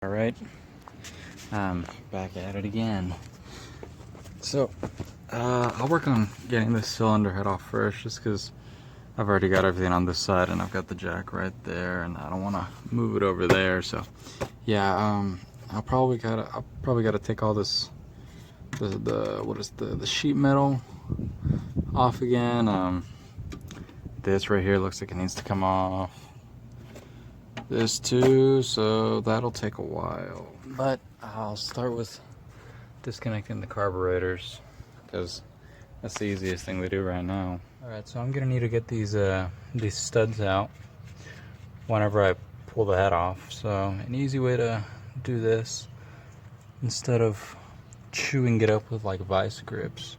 Alright, I'm back at it again. So, I'll work on getting this cylinder head off first, just because I've already got everything on this side and I've got the jack right there, and I don't want to move it over there. So, yeah, I'll probably gotta take all this, the sheet metal off again. This right here looks like it needs to come off. This too, so that'll take a while. But I'll start with disconnecting the carburetors, because that's the easiest thing to do right now. Alright, so I'm gonna need to get these studs out whenever I pull the head off. So an easy way to do this, instead of chewing it up with like vice grips,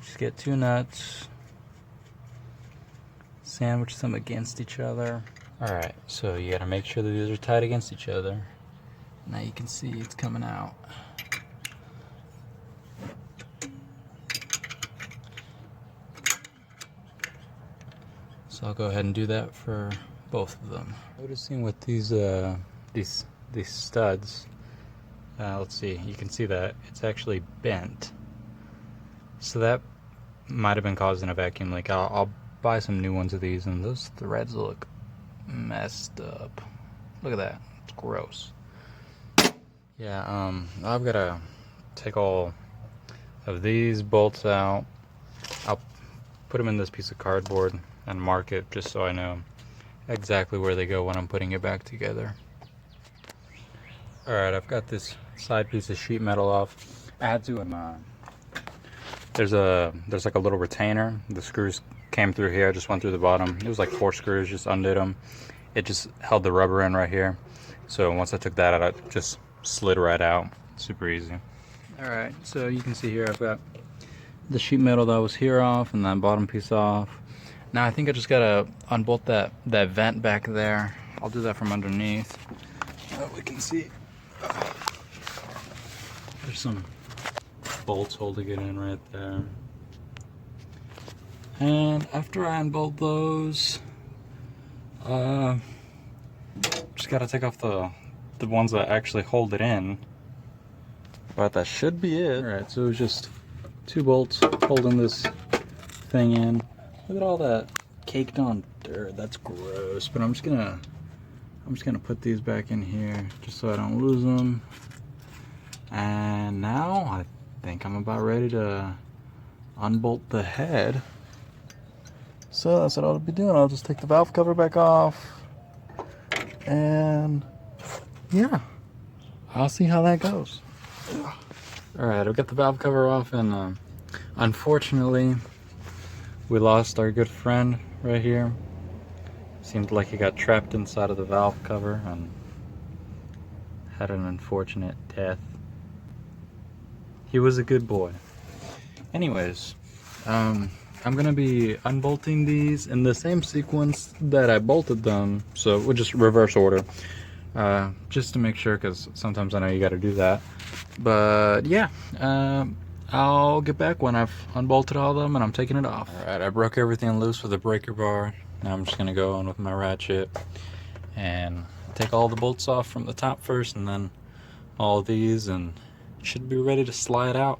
just get two nuts, sandwich them against each other. Alright, so you gotta make sure that these are tight against each other. Now you can see it's coming out. So I'll go ahead and do that for both of them. Noticing with these studs, let's see, you can see that it's actually bent. So that might have been causing a vacuum leak. I'll buy some new ones of these, and those threads look messed up. Look at that, it's gross. Yeah, I've got to take all of these bolts out. I'll put them in this piece of cardboard and mark it, just so I know exactly where they go when I'm putting it back together. Alright, I've got this side piece of sheet metal off. I had to, there's like a little retainer. The screws came through here, I just went through the bottom. It was like 4 screws, just undid them. It just held the rubber in right here. So once I took that out, it just slid right out. Super easy. Alright, so you can see here I've got the sheet metal that was here off and that bottom piece off. Now I think I just gotta unbolt that vent back there. I'll do that from underneath. We can see there's some bolts holding it in right there. And after I unbolt those, just gotta take off the ones that actually hold it in. But that should be it. Alright, so it's just 2 bolts holding this thing in. Look at all that caked on dirt. That's gross. But I'm just gonna put these back in here just so I don't lose them. And now I think I'm about ready to unbolt the head. So that's what I'll be doing. I'll just take the valve cover back off, and yeah, I'll see how that goes. Alright, I'll get the valve cover off, and unfortunately we lost our good friend right here. Seemed like he got trapped inside of the valve cover and had an unfortunate death. He was a good boy. Anyways, I'm gonna be unbolting these in the same sequence that I bolted them, so we'll just reverse order, just to make sure, because sometimes I know you gotta do that. But yeah, I'll get back when I've unbolted all of them and I'm taking it off. Alright, I broke everything loose with the breaker bar. Now I'm just gonna go in with my ratchet and take all the bolts off from the top first, and then all of these, and should be ready to slide out.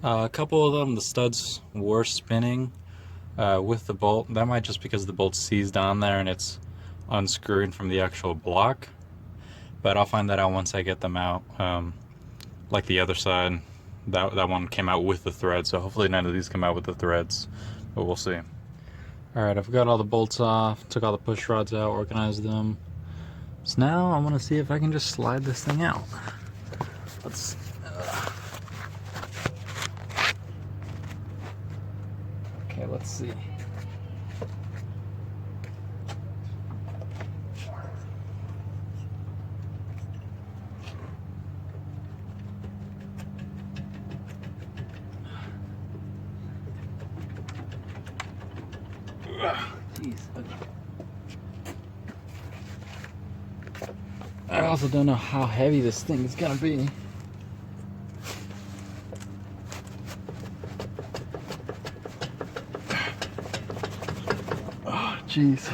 A couple of them, the studs were spinning with the bolt. That might just because the bolt's seized on there and it's unscrewing from the actual block. But I'll find that out once I get them out. Like the other side, that one came out with the threads, so hopefully none of these come out with the threads, but we'll see. Alright, I've got all the bolts off, took all the push rods out, organized them. So now I want to see if I can just slide this thing out. Let's... Okay, let's see. Jeez. I also don't know how heavy this thing is gonna be. Oh, jeez.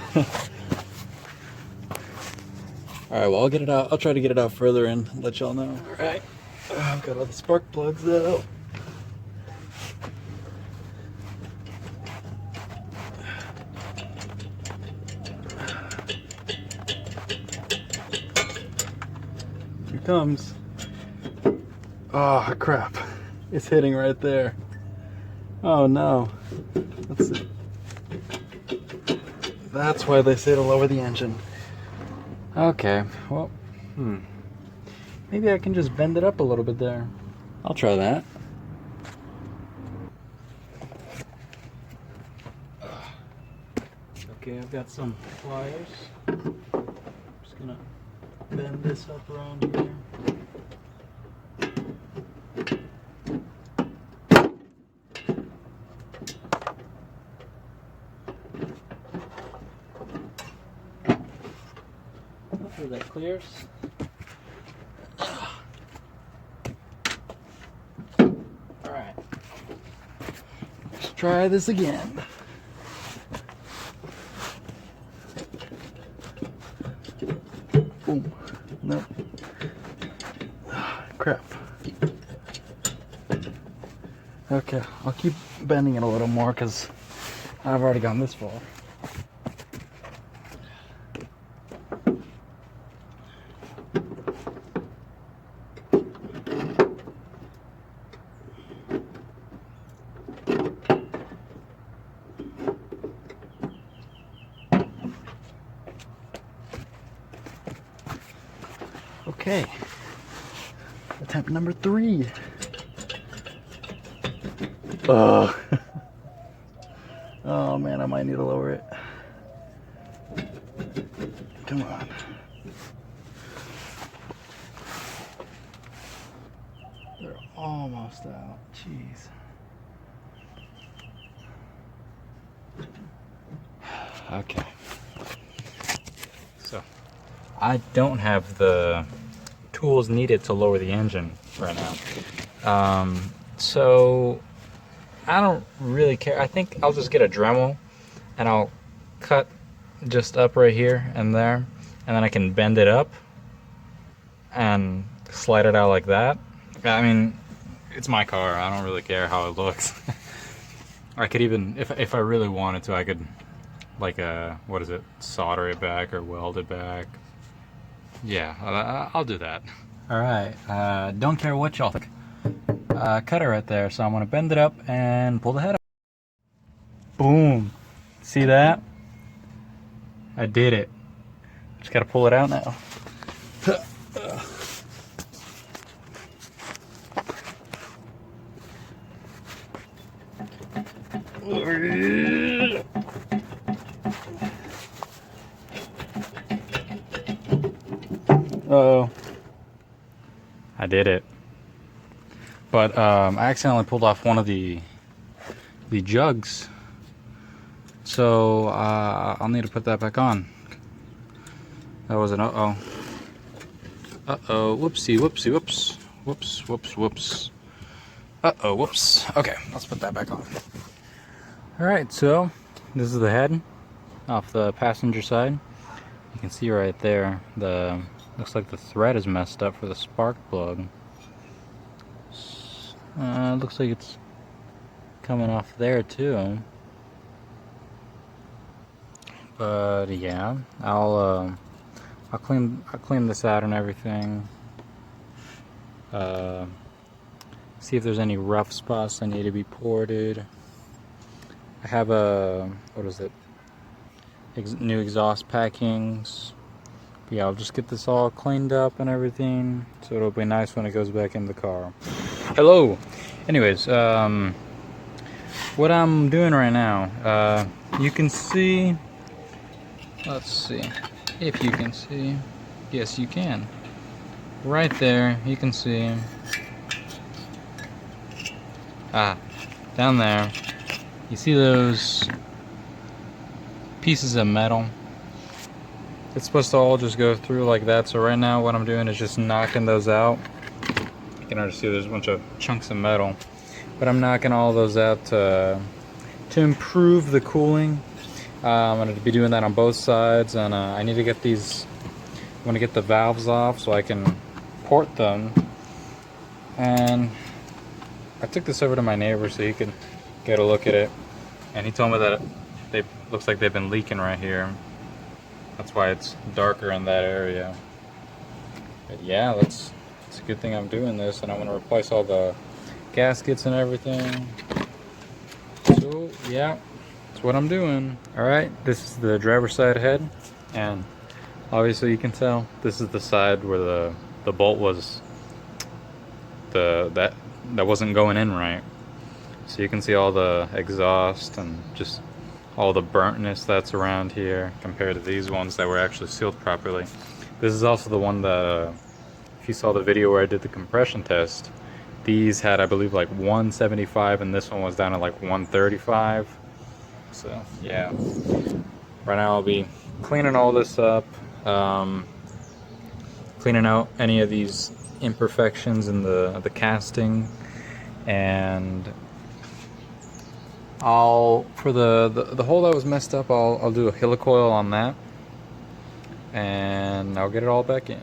Alright, well, I'll get it out. I'll try to get it out further and let y'all know. Alright, I've got all the spark plugs out. Here it comes. Oh, crap. It's hitting right there. Oh, no. Let's see. That's why they say to lower the engine. Okay, well, maybe I can just bend it up a little bit there. I'll try that. Okay, I've got some pliers. Just gonna bend this up around here. Hopefully that clears. Alright. Let's try this again. Boom. Nope. Crap. Okay, I'll keep bending it a little more because I've already gone this far. Okay, attempt number 3. Oh man, I might need to lower it. Come on. They're almost out. Jeez. Okay. So, I don't have the tools needed to lower the engine right now. So I don't really care. I think I'll just get a Dremel and I'll cut just up right here and there, and then I can bend it up and slide it out like that. I mean, it's my car. I don't really care how it looks. I could even, if I really wanted to, I could, like, what is it, solder it back or weld it back. Yeah, I'll do that. Alright, don't care what y'all think. Cut it right there, so I'm gonna bend it up and pull the head up. Boom! See that? I did it. Just gotta pull it out now. Uh-oh. I did it. But I accidentally pulled off one of the jugs. So I'll need to put that back on. That was an uh-oh. Uh-oh, whoopsie, whoopsie, whoops. Whoops, whoops, whoops. Uh-oh, whoops. Okay, let's put that back on. Alright, so this is the head off the passenger side. You can see right there, looks like the thread is messed up for the spark plug. Looks like it's coming off there too. But yeah, I'll clean this out and everything. See if there's any rough spots that need to be ported. I have what is it? New exhaust packings. But yeah, I'll just get this all cleaned up and everything, so it'll be nice when it goes back in the car. Hello. Anyways, what I'm doing right now, you can see. Let's see if you can see. Yes, you can. Right there, you can see. Down there, you see those pieces of metal? It's supposed to all just go through like that. So right now what I'm doing is just knocking those out. You can already see there's a bunch of chunks of metal, but I'm knocking all those out to improve the cooling. I'm going to be doing that on both sides, and I need to get these I'm gonna get the valves off so I can port them. And I took this over to my neighbor so he could get a look at it. And he told me that they looks like they've been leaking right here. That's why it's darker in that area. But yeah, it's a good thing I'm doing this, and I'm gonna replace all the gaskets and everything. So yeah, that's what I'm doing. All right, this is the driver's side head, and obviously you can tell this is the side where the bolt was that wasn't going in right. So you can see all the exhaust and just all the burntness that's around here compared to these ones that were actually sealed properly. This is also the one that, if you saw the video where I did the compression test, these had, I believe, like 175 and this one was down at like 135. So yeah, right now I'll be cleaning all this up, cleaning out any of these imperfections in the casting, and for the hole that was messed up, I'll do a helicoil on that, and I'll get it all back in.